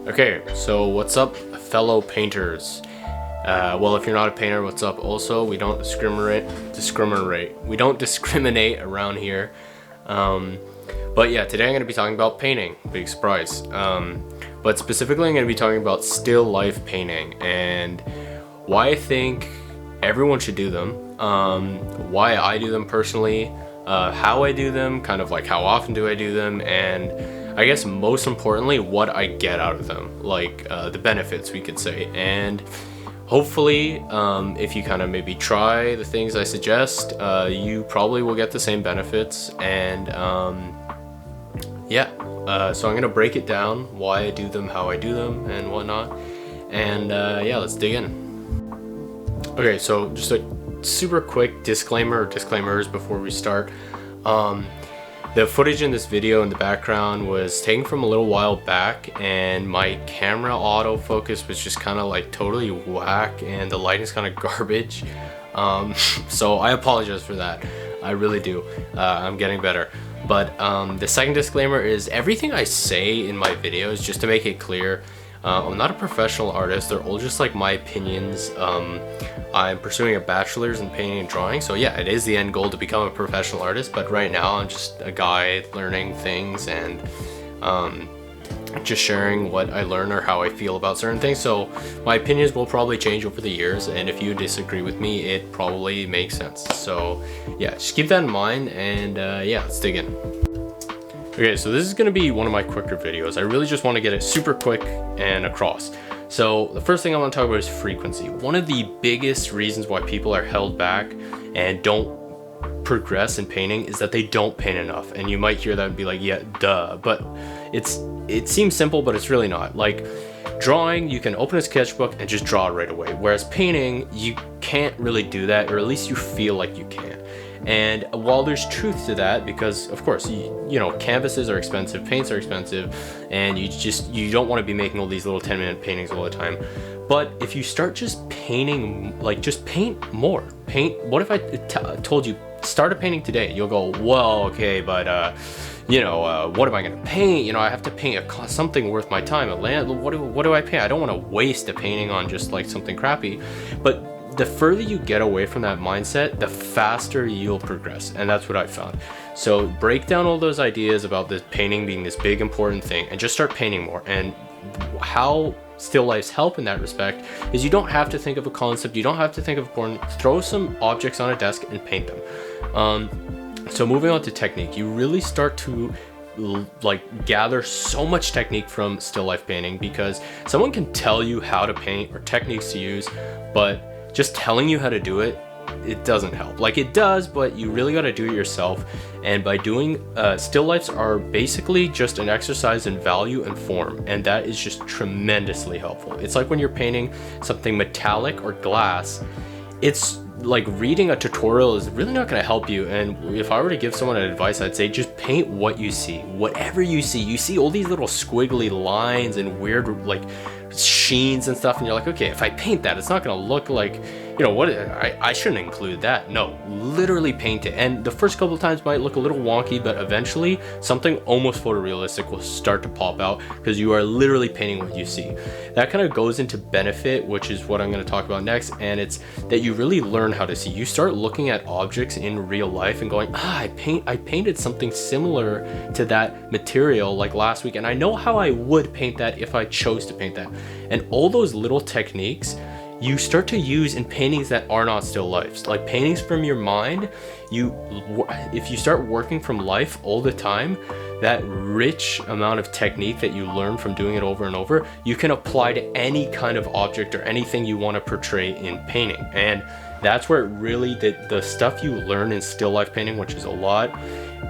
Okay, so what's up, fellow painters? Well, if you're not a painter, what's up? Also, we don't discriminate. We don't discriminate around here. But yeah, today I'm going to be talking about painting. Big surprise. But specifically, I'm going to be talking about still life painting and why I think everyone should do them. Why I do them personally. How I do them, kind of like how often do I do them, and I guess most importantly, what I get out of them, like the benefits, we could say. And hopefully, if you kind of maybe try the things I suggest, you probably will get the same benefits. And so I'm gonna break it down, why I do them, how I do them, and whatnot. And yeah, let's dig in. Okay, so just a super quick disclaimers before we start. The footage in this video in the background was taken from a little while back, and my camera autofocus was just kind of like totally whack, and the lighting's kind of garbage. So I apologize for that. I really do. I'm getting better. But the second disclaimer is everything I say in my videos, just to make it clear, I'm not a professional artist. They're all just like my opinions. I'm pursuing a bachelor's in painting and drawing, so yeah, it is the end goal to become a professional artist, but right now I'm just a guy learning things and just sharing what I learn or how I feel about certain things. So my opinions will probably change over the years, and if you disagree with me, it probably makes sense. So yeah, just keep that in mind, and yeah, let's dig in. Okay, so this is going to be one of my quicker videos. I really just want to get it super quick and across. So the first thing I want to talk about is frequency. One of the biggest reasons why people are held back and don't progress in painting is that they don't paint enough. And you might hear that and be like, yeah, duh. But it seems simple, but it's really not. Like drawing, you can open a sketchbook and just draw it right away. Whereas painting, you can't really do that, or at least you feel like you can. And while there's truth to that, because of course, you know, canvases are expensive, paints are expensive, and you don't want to be making all these little 10-minute paintings all the time. But if you start just painting, like just paint more, what if I told you, start a painting today? You'll go, well, okay, but what am I going to paint? You know, I have to paint something worth my time. What do I paint? I don't want to waste a painting on just like something crappy. But the further you get away from that mindset, the faster you'll progress. And that's what I found. So break down all those ideas about this painting being this big important thing and just start painting more. And how still lifes help in that respect is you don't have to think of a concept, you don't have to think of a point, throw some objects on a desk and paint them. So moving on to technique, you really start to like gather so much technique from still life painting, because someone can tell you how to paint or techniques to use, but just telling you how to do it, it doesn't help. Like it does, but you really got to do it yourself. And by doing still lifes are basically just an exercise in value and form, and that is just tremendously helpful. It's like when you're painting something metallic or glass, it's like reading a tutorial is really not going to help you. And if I were to give someone advice, I'd say just paint what you see. Whatever you see all these little squiggly lines and weird like sheens and stuff, and you're like, okay, if I paint that, it's not going to look like, you know, what I shouldn't include that. No, literally paint it. And the first couple of times might look a little wonky, but eventually something almost photorealistic will start to pop out because you are literally painting what you see. That kind of goes into benefit, which is what I'm going to talk about next, and it's that you really learn how to see. You start looking at objects in real life and going, I painted something similar to that material like last week, and I know how I would paint that if I chose to paint that. And all those little techniques you start to use in paintings that are not still lifes, like paintings from your mind. If you start working from life all the time, that rich amount of technique that you learn from doing it over and over, you can apply to any kind of object or anything you want to portray in painting. And that's where it really, the stuff you learn in still life painting, which is a lot,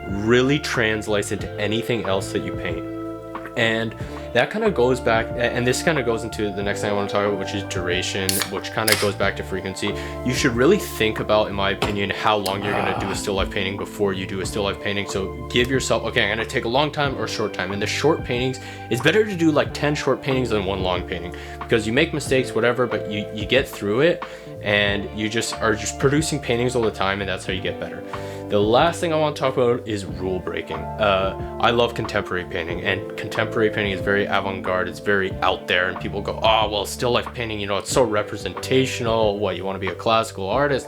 really translates into anything else that you paint. And that kind of goes back, and this kind of goes into the next thing I want to talk about, which is duration, which kind of goes back to frequency. You should really think about, in my opinion, how long you're going to do a still life painting before you do a still life painting. So give yourself, okay, I'm going to take a long time or a short time. And the short paintings, it's better to do like 10 short paintings than one long painting, because you make mistakes, whatever, but you get through it, and you just are just producing paintings all the time, and that's how you get better. The last thing I want to talk about is rule breaking. I love contemporary painting, and contemporary painting is very very avant-garde, it's very out there, and people go, oh well, still life painting, you know, it's so representational, what, you want to be a classical artist,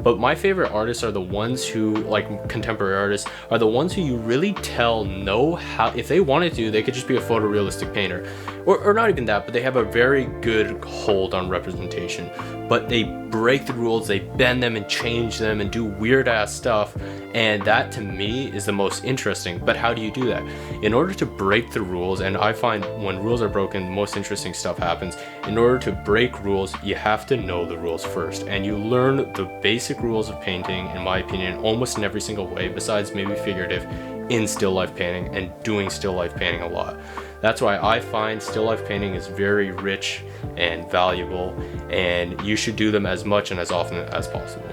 but my favorite artists are the ones who, like contemporary artists, are the ones who you really tell know how, if they wanted to, they could just be a photorealistic painter, or not even that, but they have a very good hold on representation, but they break the rules, they bend them and change them and do weird ass stuff, and that to me is the most interesting. But how do you do that? In order to break the rules, and I find when rules are broken, the most interesting stuff happens. In order to break rules, you have to know the rules first, and you learn the basic rules of painting, in my opinion, almost in every single way, besides maybe figurative, in still life painting, and doing still life painting a lot. That's why I find still life painting is very rich and valuable, and you should do them as much and as often as possible.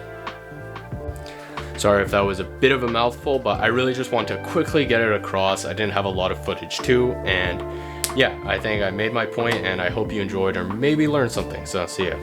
Sorry if that was a bit of a mouthful, but I really just want to quickly get it across. I didn't have a lot of footage too, and yeah, I think I made my point, and I hope you enjoyed or maybe learned something. So see ya.